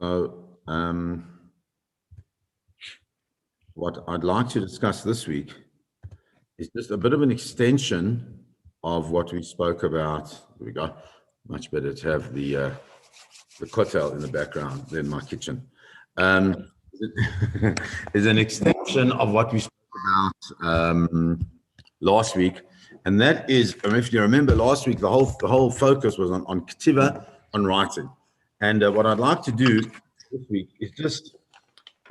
So, what I'd like to discuss this week is just a bit of an extension of what we spoke about. Here we go. Much better to have the kotel in the background than my kitchen. Is an extension of what we spoke about last week, and that is, if you remember last week, the whole focus was on ketiva, on writing. And what I'd like to do this week is just,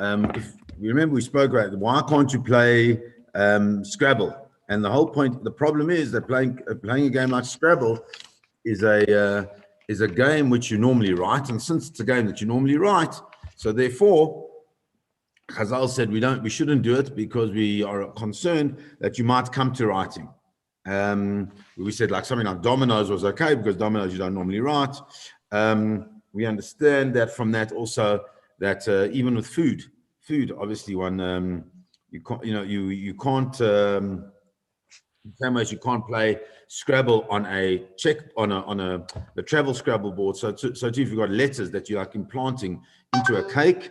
if you remember, we spoke about why can't you play Scrabble? And the whole point, the problem is that playing a game like Scrabble is a game which you normally write, and since it's a game that you normally write, so therefore, Chazal said we shouldn't do it because we are concerned that you might come to writing. We said like something like dominoes was okay because dominoes you don't normally write. We understand that from that also that even with food obviously one you can't you can't in some ways you can't play Scrabble on a the travel Scrabble board. So too, if you've got letters that you're like implanting into a cake,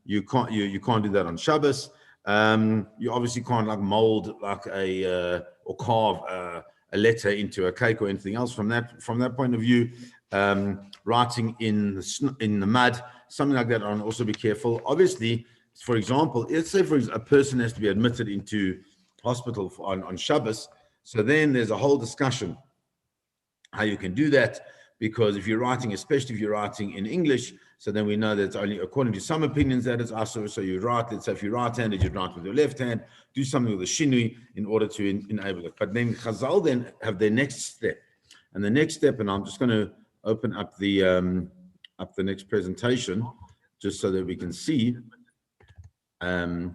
you can't do that on Shabbos. You obviously can't like mold like or carve a letter into a cake or anything else. From that point of view, writing in the mud, something like that, I'll also be careful. Obviously, for example, let's say a person has to be admitted into hospital on Shabbos. So then there's a whole discussion how you can do that, because if you're writing, especially if you're writing in English, so then we know that it's only according to some opinions that it's also, so you write, let's say if you're right-handed, you write with your left hand, do something with a shinui in order to enable it. But then Chazal then have their next step. And the next step, and I'm just going to open up the next presentation just so that we can see. And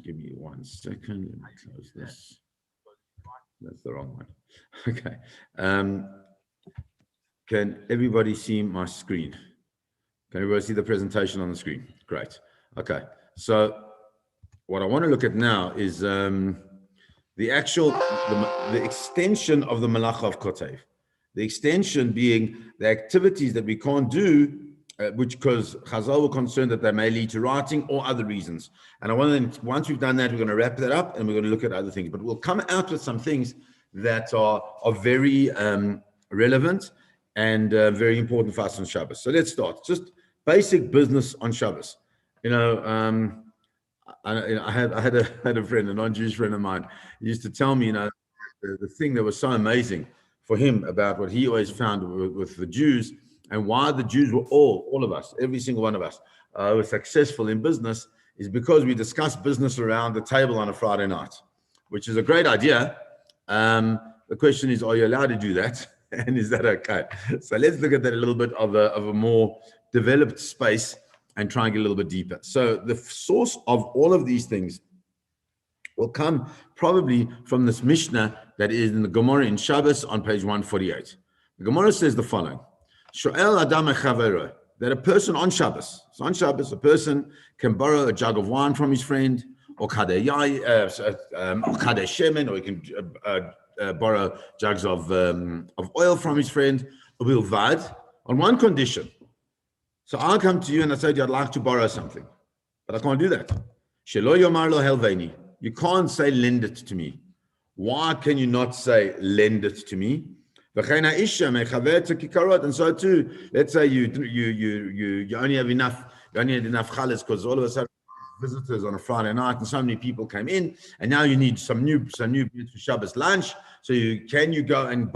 give me 1 second. Let me close this. That's the wrong one. Okay. Can everybody see my screen? Can everybody see the presentation on the screen? Great. Okay. So what I want to look at now is the extension of the malacha of kotev. The extension being the activities that we can't do, which because Chazal were concerned that they may lead to writing or other reasons. And I want to, once we've done that, we're going to wrap that up and we're going to look at other things. But we'll come out with some things that are very relevant and very important for us on Shabbos. So let's start. Just basic business on Shabbos. I had a friend, a non-Jewish friend of mine. He used to tell me, the thing that was so amazing for him about what he always found with the Jews, and why the Jews were all of us, every single one of us, were successful in business, is because we discuss business around the table on a Friday night, which is a great idea. The question is, are you allowed to do that? And is that okay? So let's look at that a little bit of a more developed space and try and get a little bit deeper. So the source of all of these things will come probably from this Mishnah that is in the Gemara in Shabbos on page 148. The Gemara says the following. Shoel Adam Echavero, that a person on Shabbos, so on Shabbos, a person can borrow a jug of wine from his friend, or kadeh shemen, or he can borrow jugs of oil from his friend, ubilvad, on one condition. So I'll come to you and I say, I'd like to borrow something, but I can't do that. Shelo yomar lo helveni. You can't say lend it to me. Why can you not say lend it to me? And so too, let's say you only had enough challahs because all of a sudden visitors on a Friday night and so many people came in, and now you need some new bread for Shabbos lunch. So can you go and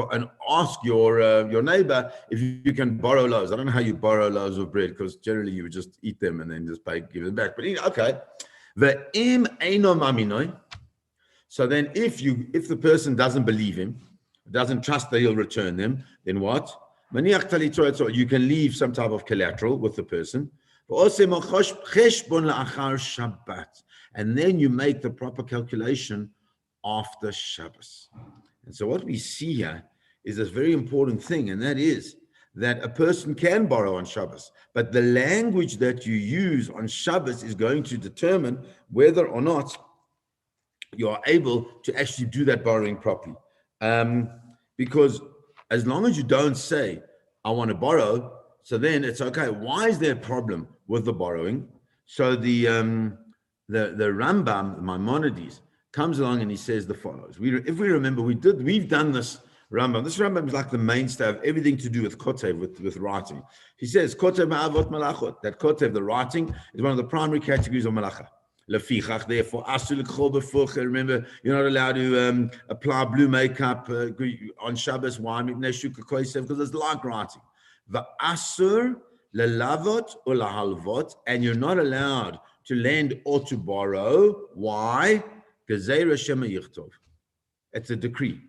ask your neighbor if you can borrow loaves? I don't know how you borrow loaves of bread, because generally you would just eat them and then just give them back. But okay, the im eino maminoi. So then, if the person doesn't believe him, doesn't trust that he'll return them, then what? You can leave some type of collateral with the person. And then you make the proper calculation after Shabbos. And so what we see here is this very important thing, and that is that a person can borrow on Shabbos, but the language that you use on Shabbos is going to determine whether or not you are able to actually do that borrowing properly. Because as long as you don't say, I want to borrow. So then it's okay. Why is there a problem with the borrowing? So the Rambam, Maimonides, comes along and he says the follows. If we remember, we've done this Rambam. This Rambam is like the mainstay of everything to do with kotev, with writing. He says kotev ma'avot malachot. That kotev, the writing, is one of the primary categories of malacha. Lefichach, therefore, asul l'chol b'fuch. Remember, you're not allowed to apply blue makeup on Shabbos. Why? Because it's like writing. V'asur lelavot or lahalvot, and you're not allowed to lend or to borrow. Why? It's a decree.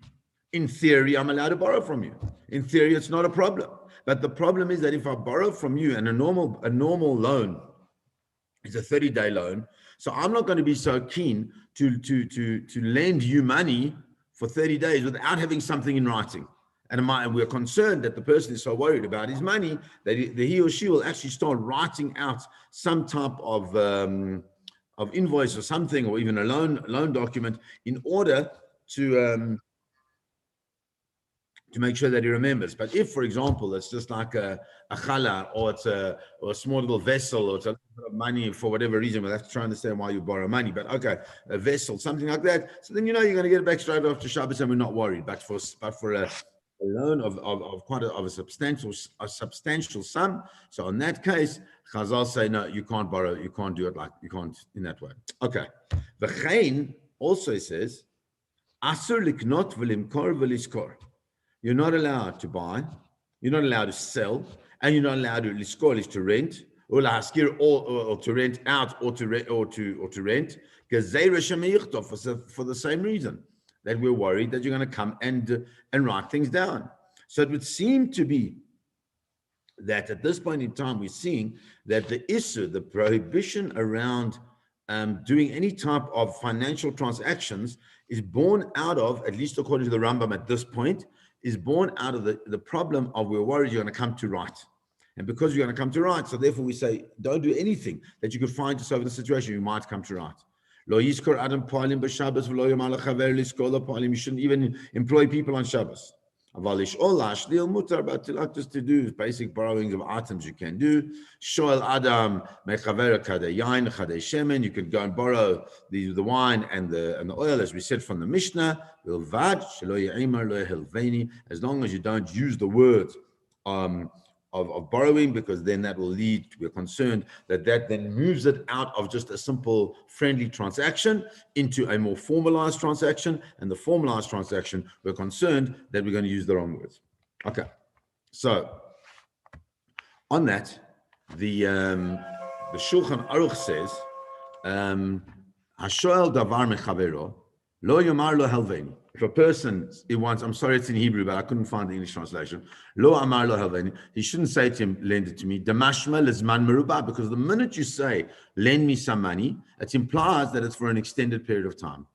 In theory, I'm allowed to borrow from you. In theory, it's not a problem. But the problem is that if I borrow from you, and a normal loan is a 30-day loan, so I'm not going to be so keen to lend you money for 30 days without having something in writing. And we're concerned that the person is so worried about his money that he or she will actually start writing out some type of invoice or something, or even a loan document, in order to make sure that he remembers. But if, for example, it's just like a challah, or it's a small little vessel, or it's a little bit of money for whatever reason, we'll have to try and understand why you borrow money. But okay, a vessel, something like that. So then you're going to get it back straight after Shabbos, and we're not worried. But for a loan of quite a substantial sum. So in that case, Chazal say, no, you can't borrow, you can't do it you can't in that way. Okay. The Chain also says, Asur liknot v'limkor v'liskor. You're not allowed to buy, you're not allowed to sell, and you're not allowed to liskor, is to rent, or lahaskir, or to rent out, or to rent, for the same reason, that we're worried that you're going to come and write things down. So it would seem to be that at this point in time, we're seeing that the issue, the prohibition around doing any type of financial transactions, is born out of, at least according to the Rambam at this point, is born out of the problem of we're worried you're going to come to write. And because you're going to come to write, so therefore we say, don't do anything that you could find to solve the situation, you might come to write. You shouldn't even employ people on Shabbos. But just to do basic borrowing of items you can do. You could go and borrow the wine and the oil, as we said from the Mishnah. As long as you don't use the word of borrowing, because then that will lead, we're concerned that then moves it out of just a simple friendly transaction into a more formalized transaction, and the formalized transaction, we're concerned that we're going to use the wrong words. Okay, so on that, the Shulchan Aruch says, Hashoel davar mechavero lo yomar lo helveni. If a person, I'm sorry, it's in Hebrew, but I couldn't find the English translation. Lo amar lo helveni. He shouldn't say to him, lend it to me. Damashma lezman merubah, because the minute you say, lend me some money, it implies that it's for an extended period of time.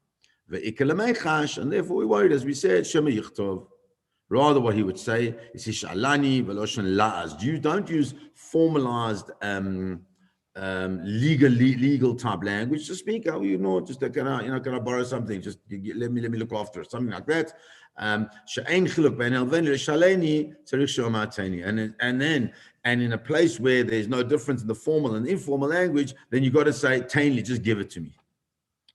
And therefore we're worried, as we said, shema yichtov. Rather, what he would say is hishalani veloshan la'az. You don't use formalized legal type language to speak. Just can I borrow something? Just let me look after it, something like that. And in a place where there's no difference in the formal and informal language, then you got to say tainly, just give it to me.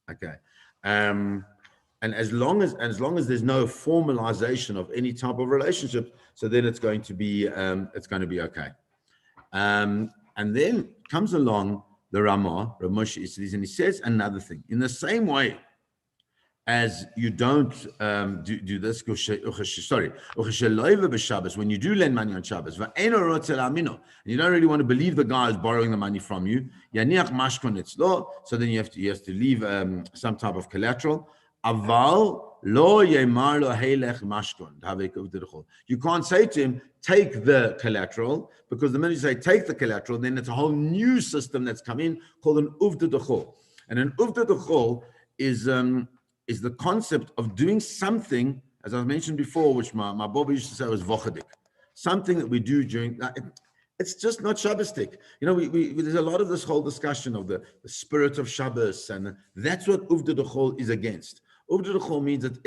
Okay. And as long as there's no formalization of any type of relationship, so then it's going to be okay. And then comes along the Ramah, Rav Moshe, and he says another thing. In the same way as you don't do this, when you do lend money on Shabbos, and you don't really want to believe the guy is borrowing the money from you, so then you have to leave some type of collateral. You can't say to him, take the collateral, because the minute you say take the collateral, then it's a whole new system that's come in called an uvda d'chol. And an uvda d'chol is the concept of doing something, as I mentioned before, which my Baba used to say was vochadik, something that we do during. It's just not Shabbosdik. There's a lot of this whole discussion of the spirit of Shabbos, and that's what uvda d'chol is against. Uvda d'chol means that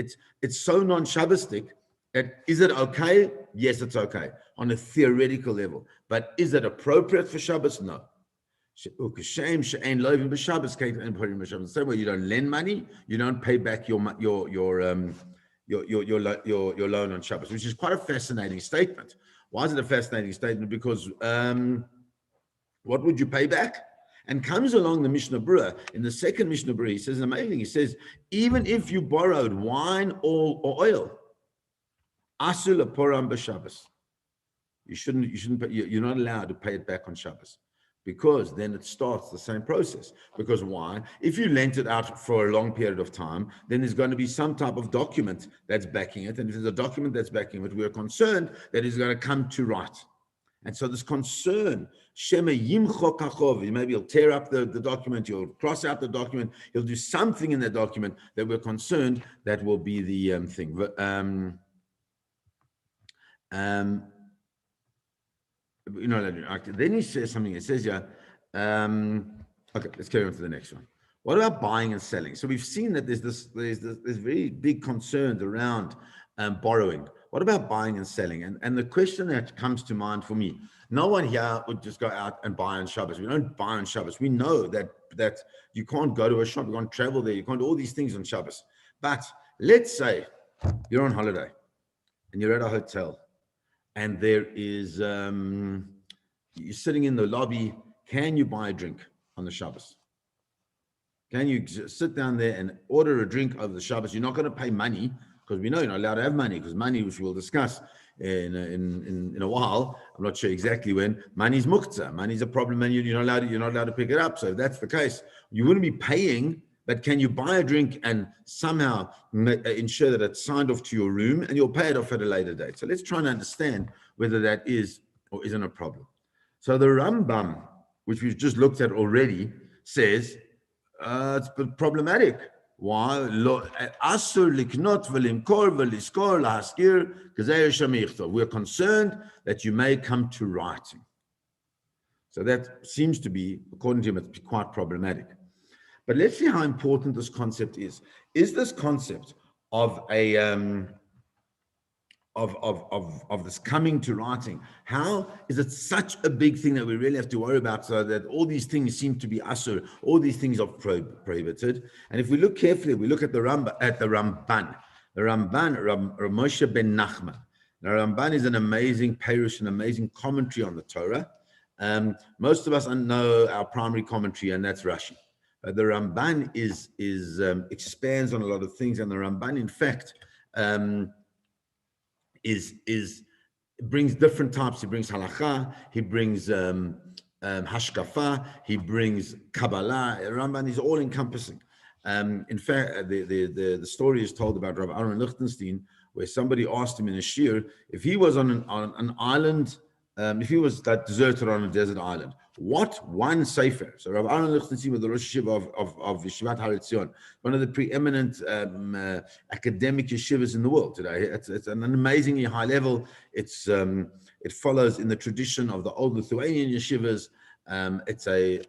it's so non-Shabbosdik Is it okay? Yes, it's okay on a theoretical level. But is it appropriate for Shabbos? No. The same way you don't lend money, you don't pay back your loan on Shabbos, which is quite a fascinating statement. Why is it a fascinating statement? Because what would you pay back? And comes along the Mishnah Berurah. In the second Mishnah Berurah, he says amazing. He says, even if you borrowed wine or oil, asul aporam b'Shabbos, you're not allowed to pay it back on Shabbos, because then it starts the same process. Because why? If you lent it out for a long period of time, then there's going to be some type of document that's backing it. And if there's a document that's backing it, we're concerned that it's going to come to right. And so this concern, maybe you'll tear up the document, you'll cross out the document, you'll do something in that document that we're concerned that will be the thing. Then he says something. It says, okay, let's carry on to the next one. What about buying and selling? So we've seen that there's very big concerns around borrowing. What about buying and selling? And the question that comes to mind for me, no one here would just go out and buy on Shabbos. We don't buy on Shabbos. We know that you can't go to a shop, you can't travel there, you can't do all these things on Shabbos. But let's say you're on holiday and you're at a hotel and there is, you're sitting in the lobby. Can you buy a drink on the Shabbos? Can you sit down there and order a drink over the Shabbos? You're not going to pay money, because we know you're not allowed to have money, because money, which we'll discuss in a while, I'm not sure exactly when, money's muktzah. Money's a problem, and you're not allowed to pick it up. So if that's the case, you wouldn't be paying, but can you buy a drink and somehow ensure that it's signed off to your room, and you'll pay it off at a later date? So let's try and understand whether that is or isn't a problem. So the Rambam, which we've just looked at already, says it's problematic. Why? We're concerned that you may come to writing. So that seems to be, according to him, it's quite problematic. But let's see how important this concept is. Is this concept of a of this coming to writing, how is it such a big thing that we really have to worry about, so that all these things seem to be asur, all these things are prohibited? And if we look carefully, we look at the Ramban, Rav Moshe ben Nachman. Now, Ramban is an amazing parush, an amazing commentary on the Torah. Most of us know our primary commentary, and that's Rashi. The Ramban expands on a lot of things, and the Ramban, in fact, brings different types. He brings halakha, he brings hashkafa, he brings Kabbalah. Ramban is all encompassing. In fact, the story is told about Rav Aaron Lichtenstein, where somebody asked him in a shir if he was on an island, if he was that deserted on a desert island, what one sefer? So Rav Aaron Lichtenstein was the Rosh Yeshiva of Yeshivat Har Etzion, one of the preeminent academic yeshivas in the world today. It's an amazingly high level. It follows in the tradition of the old Lithuanian yeshivas. It's a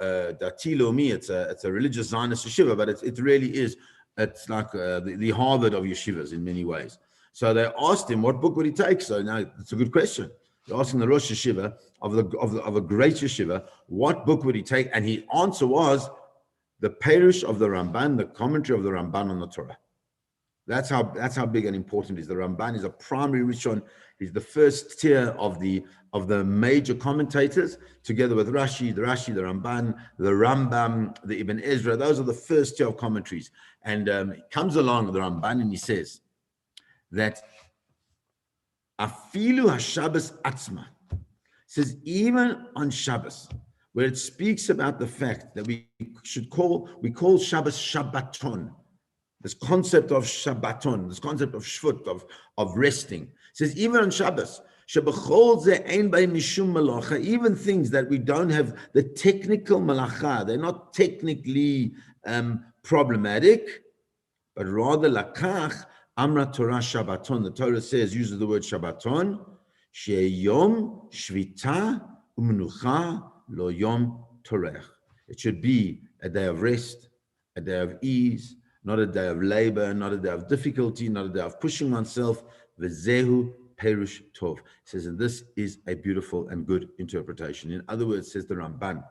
dati lomi. It's a religious Zionist yeshiva, but it really is. It's like the Harvard of yeshivas in many ways. So they asked him what book would he take. So now it's a good question. They're asking the Rosh Yeshiva of a great yeshiva, what book would he take? And his answer was the Perush of the Ramban, the commentary of the Ramban on the Torah. That's how big and important it is. The Ramban is a primary Rishon. He's the first tier of the major commentators, together with Rashi, the Ramban, the Rambam, the Ibn Ezra. Those are the first tier of commentaries. And he comes along with the Ramban and he says that Afilu HaShabbos Atzma, says even on Shabbos, where it speaks about the fact that we call Shabbos Shabbaton, this concept of Shabbaton, this concept of Shvut, of resting. It says even on Shabbos, even things that we don't have the technical malacha, they're not technically problematic, but rather lakach Amra Torah Shabbaton. The Torah uses the word Shabbaton. Sheyom Shvita Umnucha Lo Yom Torah. It should be a day of rest, a day of ease, not a day of labor, not a day of difficulty, not a day of pushing oneself. V'zehu perush tov. He says, and this is a beautiful and good interpretation. In other words, says the Ramban,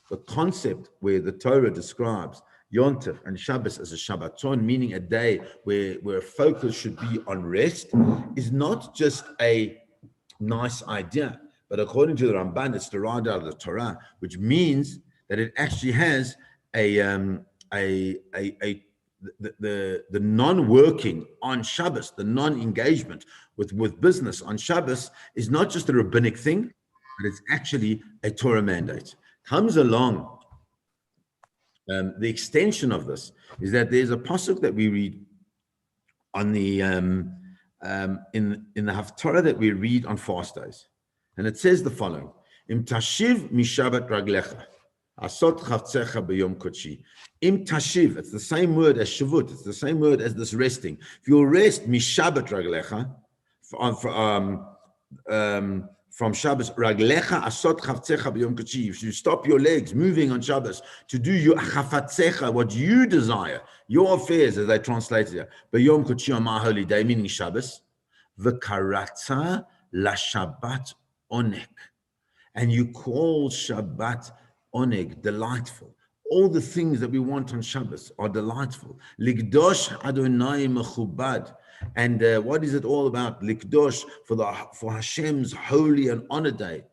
the concept where the Torah describes Yom Tov and Shabbos as a Shabbaton, meaning a day where focus should be on rest, is not just a nice idea, but according to the Ramban, it's derived out of the Torah, which means that it actually has the non-working on Shabbos, the non-engagement with business on Shabbos is not just a rabbinic thing, but it's actually a Torah mandate. Comes along. The extension of this is that there's a pasuk that we read on the in the Haftarah that we read on fast days, and it says the following: Im tashiv mishabat raglecha, asot chavtzecha b'yom kodshi. Im tashiv, it's the same word as shavut. It's the same word as this resting. If you'll rest mishabat raglecha from Shabbos, raglecha asot chavtzecha b'yom kodshi. If you stop your legs moving on Shabbos to do your chafatzecha, what you desire, your affairs, as they translate it, b'yom kodshi on my holy day, meaning Shabbos, v'karatza la Shabbat oneg, and you call Shabbat oneg, delightful. All the things that we want on Shabbos are delightful. Likdosh Adonai mechubad. And what is it all about? Likdosh, for Hashem's holy and honor day.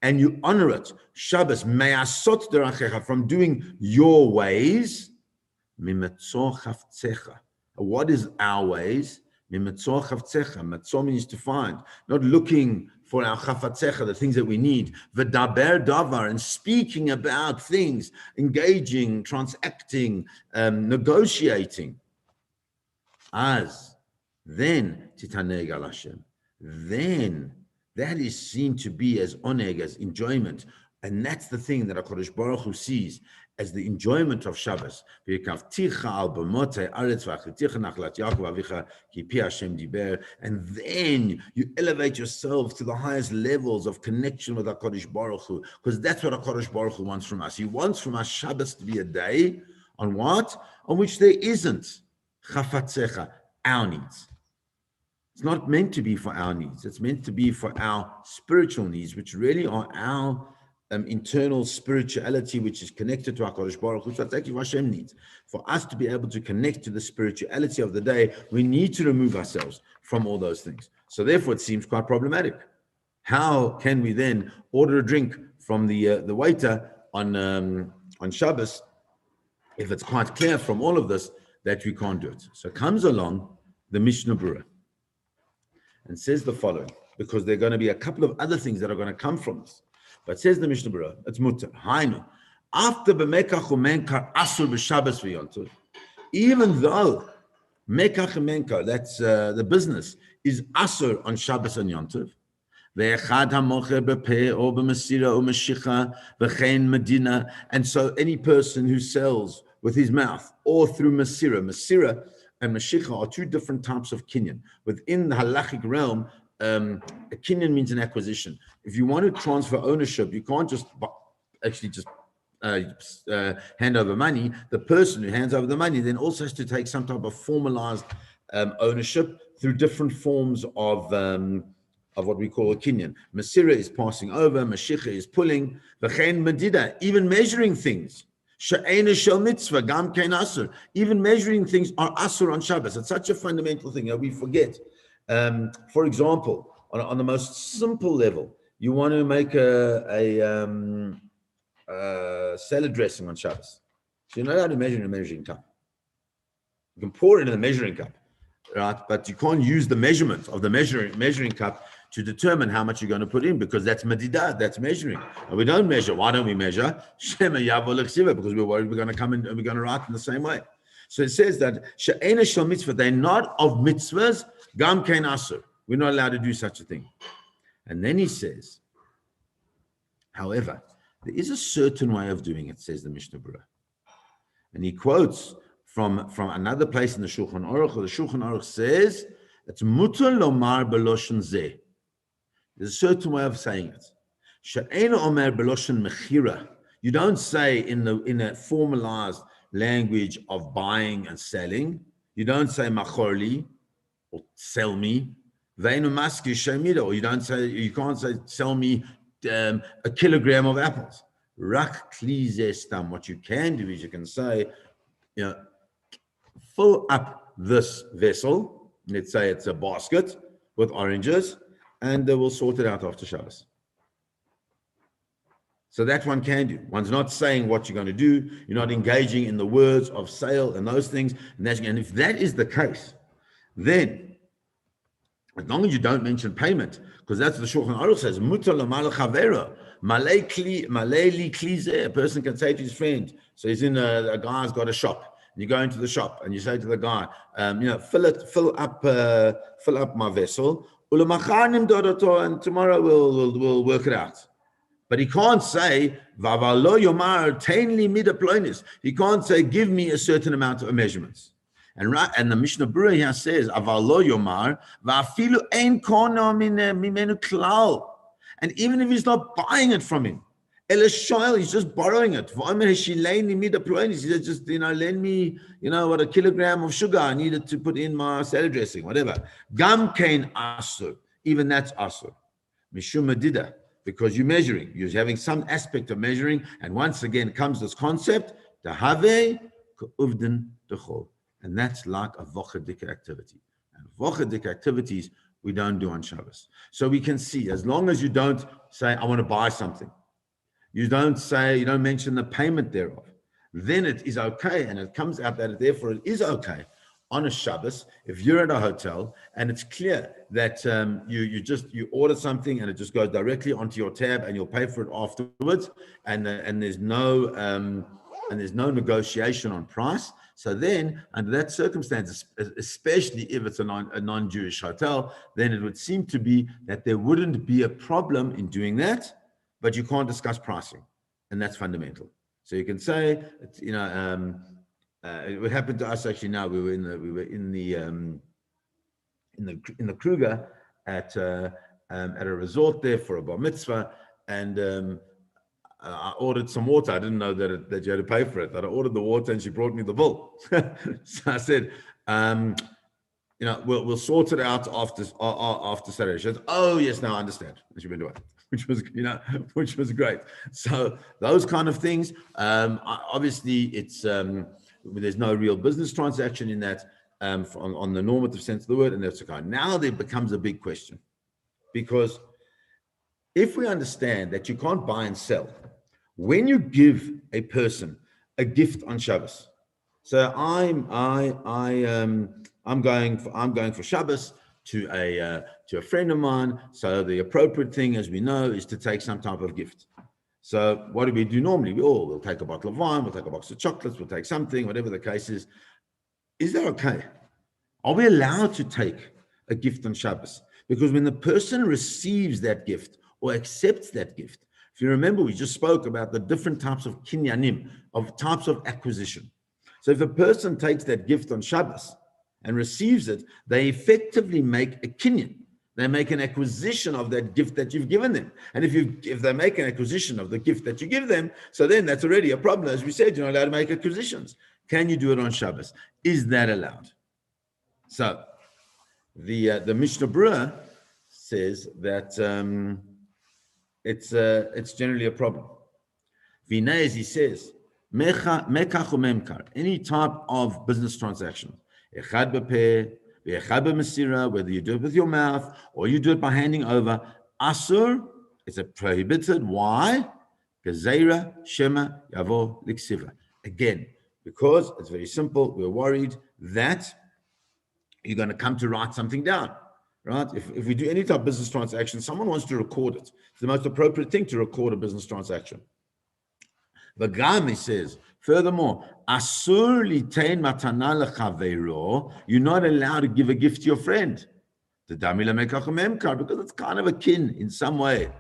And you honor it. Shabbos me'asot derachecha, from doing your ways. What is our ways? Matzor means to find, not looking for our chafatzecha, the things that we need. V'daber davar, and speaking about things, engaging, transacting, negotiating. Then titaneg al Hashem. Then that is seen to be as oneg, as enjoyment. And that's the thing that HaKadosh Baruch Hu sees as the enjoyment of Shabbos. And then you elevate yourself to the highest levels of connection with HaKadosh Baruch Hu, because that's what HaKadosh Baruch Hu wants from us. He wants from us Shabbos to be a day on what? On which there isn't chafatzecha, our needs. It's not meant to be for our needs. It's meant to be for our spiritual needs, which really are our internal spirituality, which is connected to HaKadosh Baruch Hu. So that's actually what Hashem needs. For us to be able to connect to the spirituality of the day, we need to remove ourselves from all those things. So therefore, it seems quite problematic. How can we then order a drink from the waiter on Shabbos if it's quite clear from all of this that we can't do it? So comes along the Mishnah Berurah and says the following, because there are going to be a couple of other things that are going to come from this. But says the Mishnah Berurah, it's mutter. Hainu, after b'mekach u'menkar asur b'Shabbos v'yontiv, even though mekach u'menkar, that's the business, is asur on Shabbos and Yontiv, ve'echad ha'mocher b'peh or b'masira or mashicha v'chein medina, and so any person who sells with his mouth or through masira and mashicha are two different types of kinyan. Within the halachic realm, a kinyan means an acquisition. If you want to transfer ownership, you can't just hand over money. The person who hands over the money then also has to take some type of formalized ownership through different forms of what we call a kinyan. Masira is passing over, mashicha is pulling, v'chein medida, even measuring things. She'ena shel mitzvah, gam kein asur. Even measuring things are asur on Shabbos. It's such a fundamental thing that we forget. For example, on the most simple level, you want to make a salad dressing on Shabbos. So you're not allowed to measure in a measuring cup. You can pour it in a measuring cup, right? But you can't use the measurement of the measuring cup to determine how much you're going to put in, because that's medidah, that's measuring. And we don't measure. Why don't we measure? Because we're worried we're going to come in and we're going to write in the same way. So it says that she'ena shel mitzvah, they're not of mitzvahs, gam kein asur. We're not allowed to do such a thing. And then he says, however, there is a certain way of doing it, says the Mishnah Berurah. And he quotes from another place in the Shulchan Aruch. The Shulchan Aruch says, it's mutar lomar beloshen zeh. There's a certain way of saying it. She'ena omer beloshen mechira. You don't say in a formalized language of buying and selling. You don't say machorli or sell me. Veinu maski shemida, or you can't say sell me a kilogram of apples. Rak klize stam. What you can do is you can say, fill up this vessel. Let's say it's a basket with oranges, and we'll sort it out after Shabbos. So that one can do. One's not saying what you're going to do. You're not engaging in the words of sale and those things. And if that is the case, then as long as you don't mention payment, because that's what the Shulchan Aruch says, mutar l'mal chavera, malei li klize. A person can say to his friend, so he's in a guy's got a shop. You go into the shop and you say to the guy, fill up my vessel, and tomorrow we'll work it out. But he can't say, Vavalo Yomar tainli mida ploinis. He can't say, give me a certain amount of measurements. And the Mishnah Berurah here says, Avalo Yomar, Vafilu ein kono mimenu klal. And even if he's not buying it from him, Elishayel, he's just borrowing it. He says, just, lend me, what, a kilogram of sugar I needed to put in my salad dressing, whatever. Gam kain asur. Even that's asur. Mishum medida. Because you're measuring, you're having some aspect of measuring, and once again comes this concept, and that's like a vochadik activity. And vochadik activities we don't do on Shabbos. So we can see, as long as you don't say, I want to buy something, you don't mention the payment thereof, then it is okay, and it comes out that therefore it is okay on a Shabbos, if you're at a hotel and it's clear that you order something and it just goes directly onto your tab and you'll pay for it afterwards, and there's no negotiation on price. So then, under that circumstance, especially if it's a non-Jewish hotel, then it would seem to be that there wouldn't be a problem in doing that, but you can't discuss pricing, and that's fundamental. So you can say, it happened to us actually. Now we were in the Kruger at a resort there for a bar mitzvah, and I ordered some water. I didn't know that you had to pay for it. But I ordered the water, and she brought me the bill. So I said, we'll sort it out after Saturday. She says, oh yes, now I understand. And she went away, which was great. So those kind of things. Obviously, it's. There's no real business transaction in that on the normative sense of the word, and that's okay. Now there becomes a big question, because if we understand that you can't buy and sell, when you give a person a gift on Shabbos, so I'm going for Shabbos to a friend of mine. So the appropriate thing, as we know, is to take some type of gift. So what do we do normally? We'll take a bottle of wine, we'll take a box of chocolates, we'll take something, whatever the case is. Is that okay? Are we allowed to take a gift on Shabbos? Because when the person receives that gift or accepts that gift, if you remember, we just spoke about the different types of kinyanim, of types of acquisition. So if a person takes that gift on Shabbos and receives it, they effectively make a kinyan. They make an acquisition of that gift that you've given them. And if they make an acquisition of the gift that you give them, so then that's already a problem. As we said, you're not allowed to make acquisitions. Can you do it on Shabbos? Is that allowed? So the Mishnah Berurah says that it's generally a problem. Vinay, as he says, mekach or memkar, any type of business transaction, echad b'peh, whether you do it with your mouth or you do it by handing over, asur, it's a prohibited. Why? Gezeira shema yavo liksiva. Again, because it's very simple. We're worried that you're going to come to write something down, right? If we do any type of business transaction, someone wants to record it. It's the most appropriate thing to record a business transaction. The Gami says, furthermore, asur litain matana lechavero, you're not allowed to give a gift to your friend. The damila mekach memkar, because it's kind of akin in some way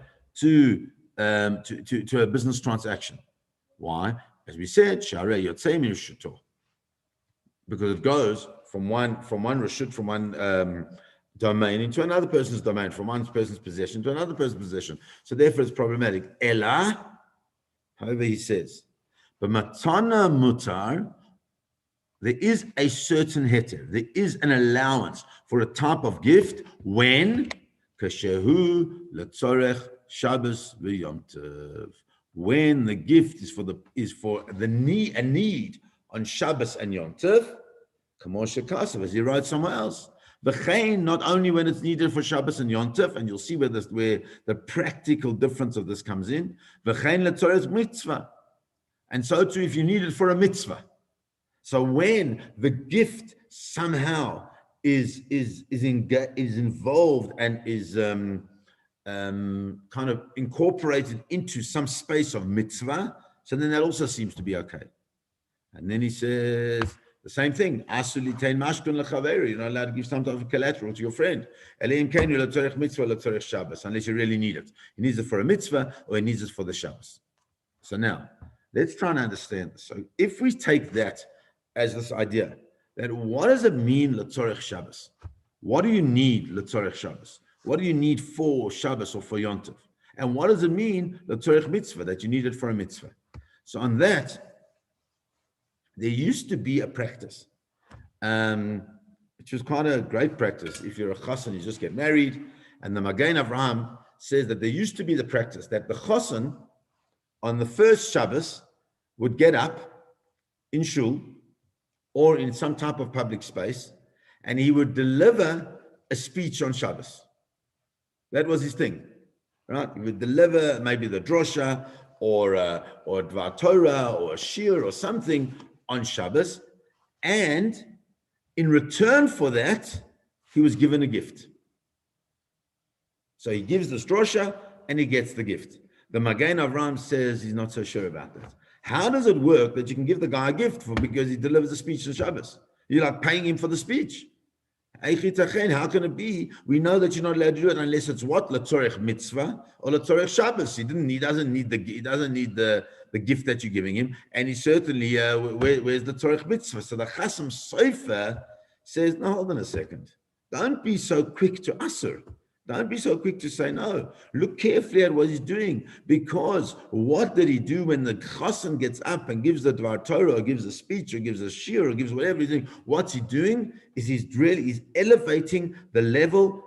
to a business transaction. Why? As we said, sharei yotzei min rishuto, because it goes from one reshut, from one domain into another person's domain, from one person's possession to another person's possession. So therefore, it's problematic. Ella. However, he says, but matana mutar, there is a certain heter, there is an allowance for a type of gift when kashehu letzorech Shabbos v'Yom Tov, when the gift is for a need on Shabbos and Yom Tov, Kamosha Kasav, as he writes somewhere else. V'chein, not only when it's needed for Shabbos and Yom Tov, and you'll see where the practical difference of this comes in. V'chein letzorech mitzvah, and so too if you need it for a mitzvah. So when the gift somehow is involved and is kind of incorporated into some space of mitzvah, so then that also seems to be okay. And then he says the same thing. You're not allowed to give some type of collateral to your friend. Unless you really need it. He needs it for a mitzvah or he needs it for the Shabbos. So now, let's try and understand this. So if we take that as this idea, that what does it mean, L'tzorech Shabbos? What do you need, L'tzorech Shabbos? What do you need for Shabbos or for Yom Tov? And what does it mean, L'tzorech Mitzvah, that you need it for a mitzvah? So on that, there used to be a practice, which was quite a great practice. If you're a chassan, you just get married. And the Magen Avraham says that there used to be the practice that the chassan on the first Shabbos would get up in shul or in some type of public space, and he would deliver a speech on Shabbos. That was his thing, right? He would deliver maybe the drosha or Dvar Torah or a shir or something on Shabbos, and in return for that, he was given a gift. So he gives the drosha and he gets the gift. The Magen Avraham says he's not so sure about that. How does it work that you can give the guy a gift because he delivers a speech on Shabbos? You're like paying him for the speech. How can it be? We know that you're not allowed to do it unless it's what? L'tzorech mitzvah or l'tzorech Shabbos. He doesn't need the gift that you're giving him, and he certainly where's the tzorech mitzvah? So the Chasam Sofer says, no, hold on a second. Don't be so quick to asur. Don't be so quick to say no. Look carefully at what he's doing, because what did he do when the chassan gets up and gives the Dvar Torah or gives a speech or gives a shir or gives whatever he's doing? What's he doing? He's elevating the level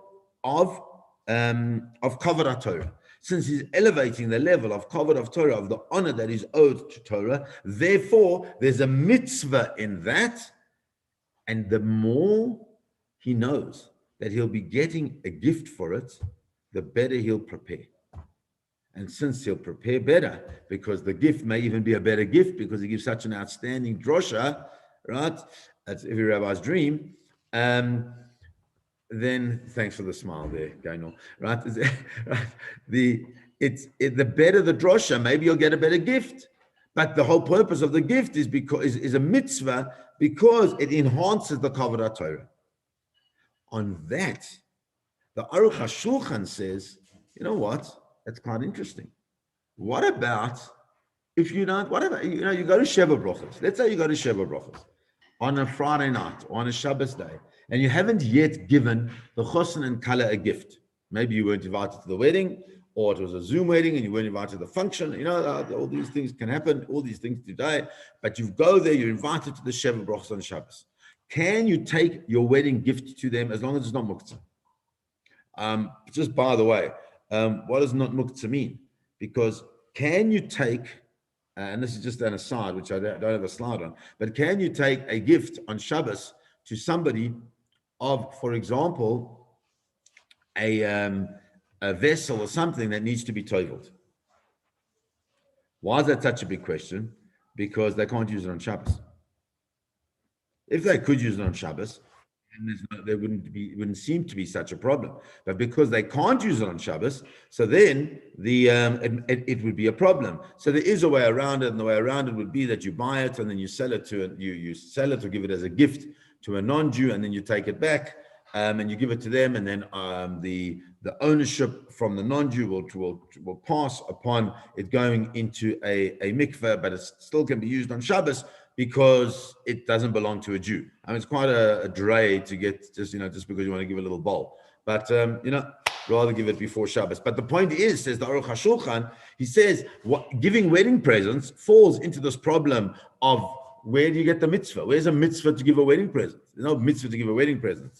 of kavod Torah. Since he's elevating the level of kavod of Torah, of the honor that is owed to Torah, therefore there's a mitzvah in that, and the more he knows that he'll be getting a gift for it, the better he'll prepare. And since he'll prepare better, because the gift may even be a better gift because he gives such an outstanding drosha, right? That's every rabbi's dream. Then, thanks for the smile there, Gainor, right? The better the drosha, maybe you'll get a better gift. But the whole purpose of the gift is is a mitzvah because it enhances the kavod Torah. On that, the Aruch HaShulchan says, you know what? That's quite interesting. What about if you don't, whatever, you go to Sheva Brachos. Let's say you go to Sheva Brachos on a Friday night or on a Shabbos day, and you haven't yet given the Chosin and Kala a gift. Maybe you weren't invited to the wedding, or it was a Zoom wedding and you weren't invited to the function. All these things can happen, all these things today, but you go there, you're invited to the Sheva Brachos on Shabbos. Can you take your wedding gift to them as long as it's not muktzah? Just by the way, what does not muktzah mean? Because can you take, and this is just an aside, which I don't have a slide on, but can you take a gift on Shabbos to somebody of, for example, a vessel or something that needs to be toveled? Why is that such a big question? Because they can't use it on Shabbos. If they could use it on Shabbos, there wouldn't seem to be such a problem. But because they can't use it on Shabbos, so then it would be a problem. So there is a way around it, and the way around it would be that you buy it and then you sell it you sell it or give it as a gift to a non-Jew, and then you take it back and you give it to them, and then the ownership from the non-Jew will pass upon it going into a mikveh, but it still can be used on Shabbos, because it doesn't belong to a Jew. I mean, it's quite a dray to get just because you want to give a little bowl. But, rather give it before Shabbos. But the point is, says the Aruch HaShulchan, he says, giving wedding presents falls into this problem of where do you get the mitzvah? Where's a mitzvah to give a wedding present? There's no mitzvah to give a wedding present.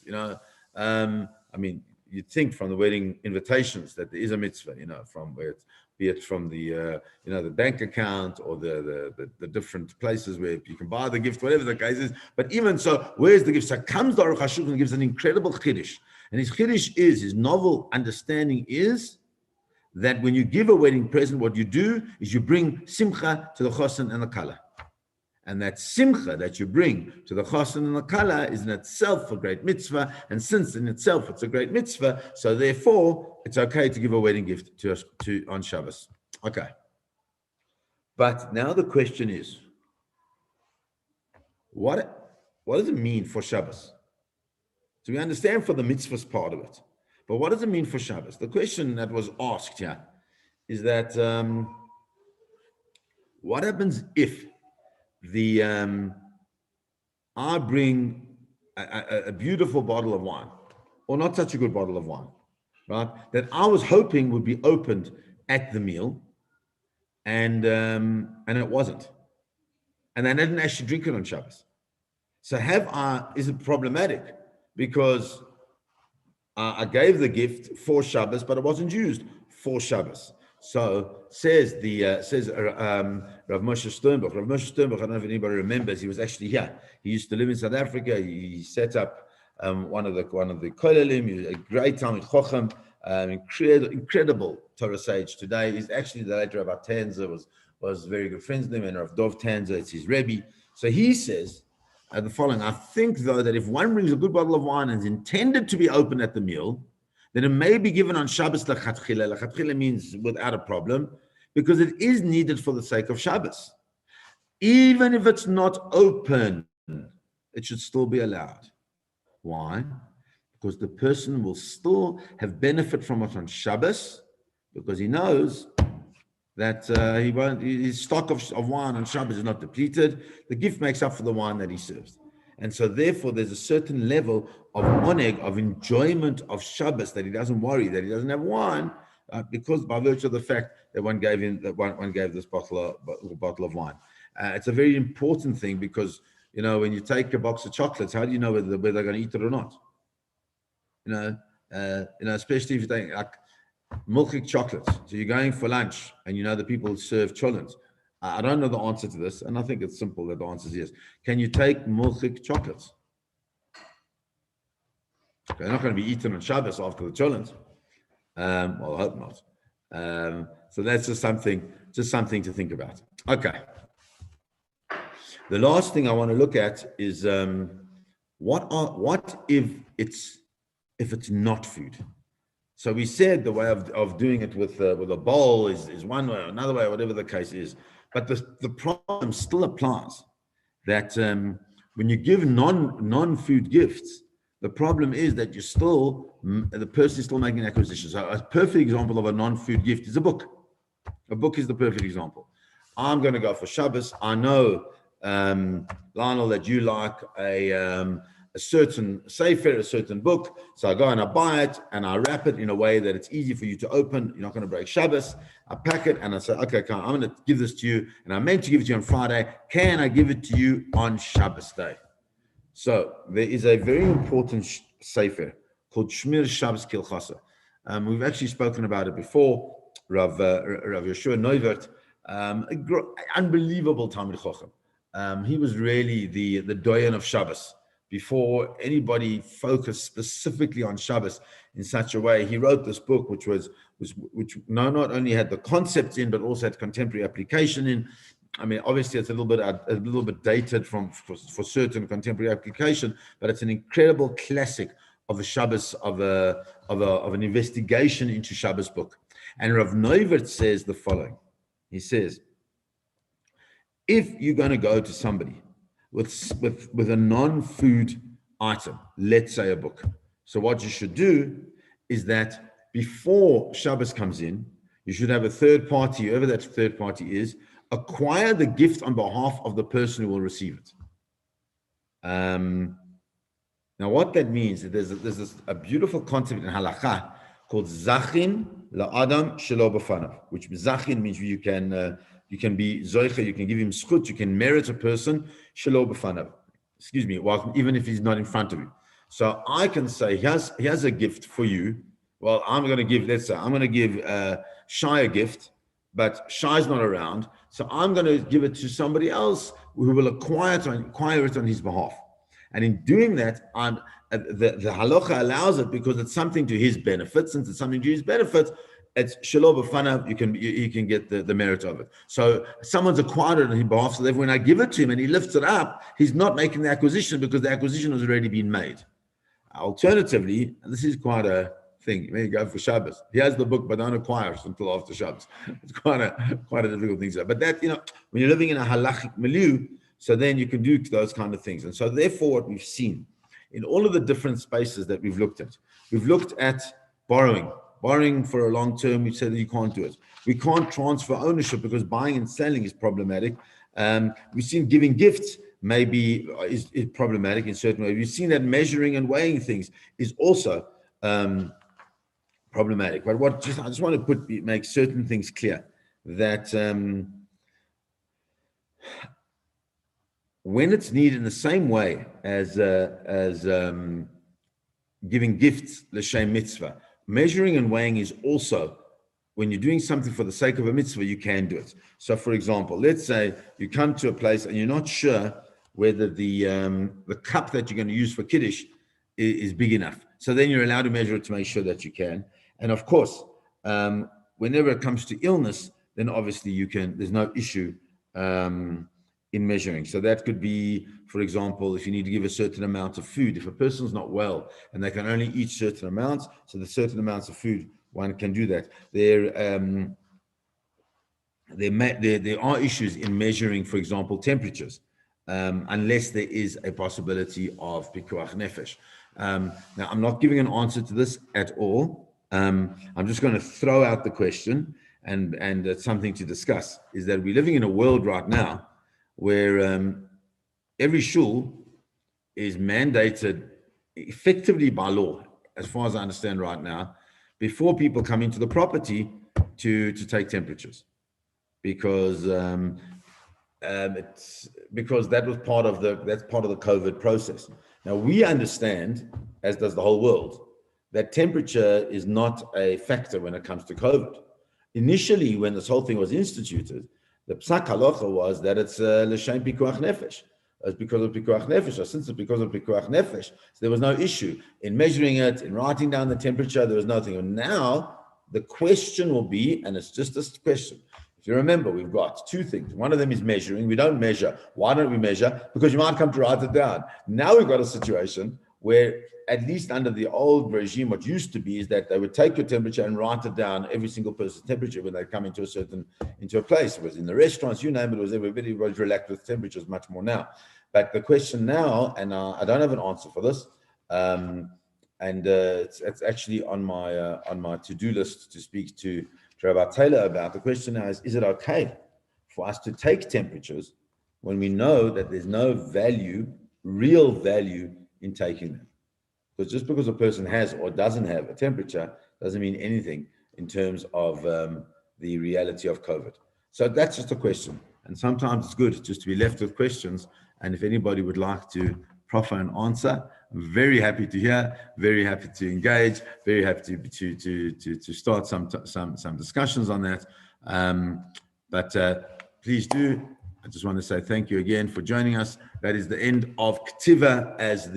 I mean, you'd think from the wedding invitations that there is a mitzvah, from where it's, be it from the the bank account or the different places where you can buy the gift, whatever the case is. But even so, where's the gift? So comes the Aruch HaShulchan and gives an incredible chiddush. And his chiddush his novel understanding is that when you give a wedding present, what you do is you bring simcha to the chosen and the kala. And that simcha that you bring to the chosen and the kala is in itself a great mitzvah. And since in itself it's a great mitzvah, so therefore it's okay to give a wedding gift to on Shabbos. Okay. But now the question is, what does it mean for Shabbos? So we understand for the mitzvahs part of it. But what does it mean for Shabbos? The question that was asked here is that what happens if I bring a beautiful bottle of wine, or not such a good bottle of wine, right? That I was hoping would be opened at the meal, and it wasn't, and I didn't actually drink it on Shabbos. So is it problematic because I gave the gift for Shabbos, but it wasn't used for Shabbos? So says Rav Moshe Sternbuch. Rav Moshe Sternbuch, I don't know if anybody remembers, he was actually here. He used to live in South Africa. He set up one of the kolelim, a great Talmid Chochem, incredible Torah sage today. He's actually the late Rabbi Tanzer was very good friends with him, and Rav Dov Tanzer, it's his Rebbe. So he says the following: I think though that if one brings a good bottle of wine and is intended to be opened at the meal, then it may be given on Shabbos lechatchila. Lechatchila means without a problem, because it is needed for the sake of Shabbos. Even if it's not open, it should still be allowed. Why? Because the person will still have benefit from it on Shabbos, because he knows that his stock of wine on Shabbos is not depleted. The gift makes up for the wine that he serves. And so therefore there's a certain level of oneg, of enjoyment of Shabbos, that he doesn't worry that he doesn't have wine, because by virtue of the fact that one gave this bottle of wine. It's a very important thing, because when you take a box of chocolates, how do you know whether they're going to eat it or not? Especially if you take like milky chocolates. So you're going for lunch and the people serve cholent. I don't know the answer to this, and I think it's simple that the answer is yes. Can you take milchik chocolates? They're not going to be eaten on Shabbos after the cholent. Well, I hope not. So that's just something to think about. Okay. The last thing I want to look at is what if it's not food? So we said the way of doing it with a bowl is one way or another way, whatever the case is. But the problem still applies that when you give non-food gifts, the problem is that the person is still making an acquisition. So a perfect example of a non-food gift is a book. A book is the perfect example. I'm going to go for Shabbos. I know, Lionel, that you like a certain sefer, a certain book. So I go and I buy it and I wrap it in a way that it's easy for you to open. You're not going to break Shabbos. I pack it and I say, okay, I'm going to give this to you. And I meant to give it to you on Friday. Can I give it to you on Shabbos day? So there is a very important sefer called Shmir Shabbos Kilchasa. We've actually spoken about it before. Rav Yeshua Neuvert, unbelievable Talmid Chochem. He was really the doyen of Shabbos. Before anybody focused specifically on Shabbos in such a way, he wrote this book, which not only had the concepts in, but also had contemporary application in. I mean, obviously, it's a little bit dated for certain contemporary application, but it's an incredible classic of a Shabbos of an investigation into Shabbos book. And Rav Neuvert says the following: he says, if you're going to go to somebody with a non-food item, let's say a book. So what you should do is that before Shabbos comes in, you should have a third party, whoever that third party is, acquire the gift on behalf of the person who will receive it. Now what that means is there's a beautiful concept in halakha called zachin la'adam shelo b'fanav, which zachin means you can You can be zoicha, you can give him schut, you can merit a person, shelo b'fanav. Excuse me, well, even if he's not in front of you. So I can say, he has a gift for you. Well, I'm going to give, let's say, I'm going to give Shai a gift, but Shai's not around. So I'm going to give it to somebody else who will acquire it on his behalf. And in doing that, the halacha allows it because it's something to his benefit. Since it's something to his benefit, it's shelo b'fanav, he can get the merit of it. So someone's acquired it on his behalf, so that when I give it to him and he lifts it up, he's not making the acquisition because the acquisition has already been made. Alternatively, and this is quite a thing, you may go for Shabbos. He has the book, but don't acquire it until after Shabbos. It's quite a difficult thing. But that, when you're living in a halachic milieu, so then you can do those kind of things. And so therefore, what we've seen in all of the different spaces that we've looked at borrowing for a long term. We've said that you can't do it. We can't transfer ownership because buying and selling is problematic. We've seen giving gifts maybe is problematic in certain ways. We've seen that measuring and weighing things is also problematic. But I just want to make certain things clear that when it's needed in the same way as giving gifts, l'shem mitzvah, measuring and weighing is also, when you're doing something for the sake of a mitzvah, you can do it. So for example, let's say you come to a place and you're not sure whether the cup that you're going to use for Kiddush is big enough. So then you're allowed to measure it to make sure that you can. And of course, whenever it comes to illness, then obviously there's no issue in measuring. So that could be, for example, if you need to give a certain amount of food, if a person's not well and they can only eat certain amounts, so the certain amounts of food, one can do that. There are issues in measuring, for example, temperatures, unless there is a possibility of pikuach nefesh. Now, I'm not giving an answer to this at all. I'm just going to throw out the question, and it's something to discuss, is that we're living in a world right now where every shul is mandated effectively by law, as far as I understand right now, before people come into the property to take temperatures, because that was part of the COVID process. Now we understand, as does the whole world, that temperature is not a factor when it comes to COVID. Initially, when this whole thing was instituted, the psak halacha was that it's l'shem pikuach nefesh. It's because of pikuach nefesh. Or since it's because of pikuach nefesh, so there was no issue in measuring it, in writing down the temperature. There was nothing. And now the question will be, and it's just this question. If you remember, we've got two things. One of them is measuring. We don't measure. Why don't we measure? Because you might come to write it down. Now we've got a situation where, at least under the old regime, what used to be is that they would take your temperature and write it down, every single person's temperature, when they come into a place. It was in the restaurants, you name it, was everybody was relaxed with temperatures much more now. But the question now, and I don't have an answer for this, it's actually on my to-do list to speak to Rabbi Taylor about. The question now is it okay for us to take temperatures when we know that there's no real value in taking them? Because just because a person has or doesn't have a temperature doesn't mean anything in terms of the reality of COVID. So that's just a question. And sometimes it's good just to be left with questions. And if anybody would like to proffer an answer, I'm very happy to hear, very happy to engage, very happy to start some discussions on that. But please do. I just want to say thank you again for joining us. That is the end of Ketiva as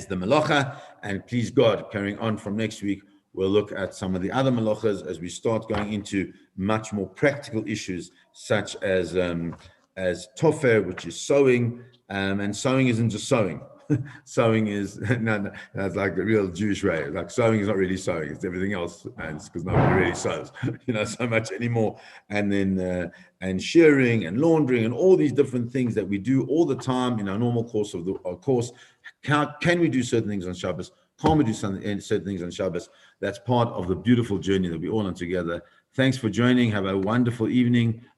the melacha, and please God, carrying on from next week, we'll look at some of the other melachas as we start going into much more practical issues, such as tofer, which is sewing, and sewing isn't just sewing. Sewing is that's like the real Jewish way. Like sewing is not really sewing; it's everything else, and it's because nobody really sews, so much anymore. And then and shearing and laundering and all these different things that we do all the time in our normal course of our course. Can we do certain things on Shabbos? Can't we do certain things on Shabbos? That's part of the beautiful journey that we're all on together. Thanks for joining. Have a wonderful evening.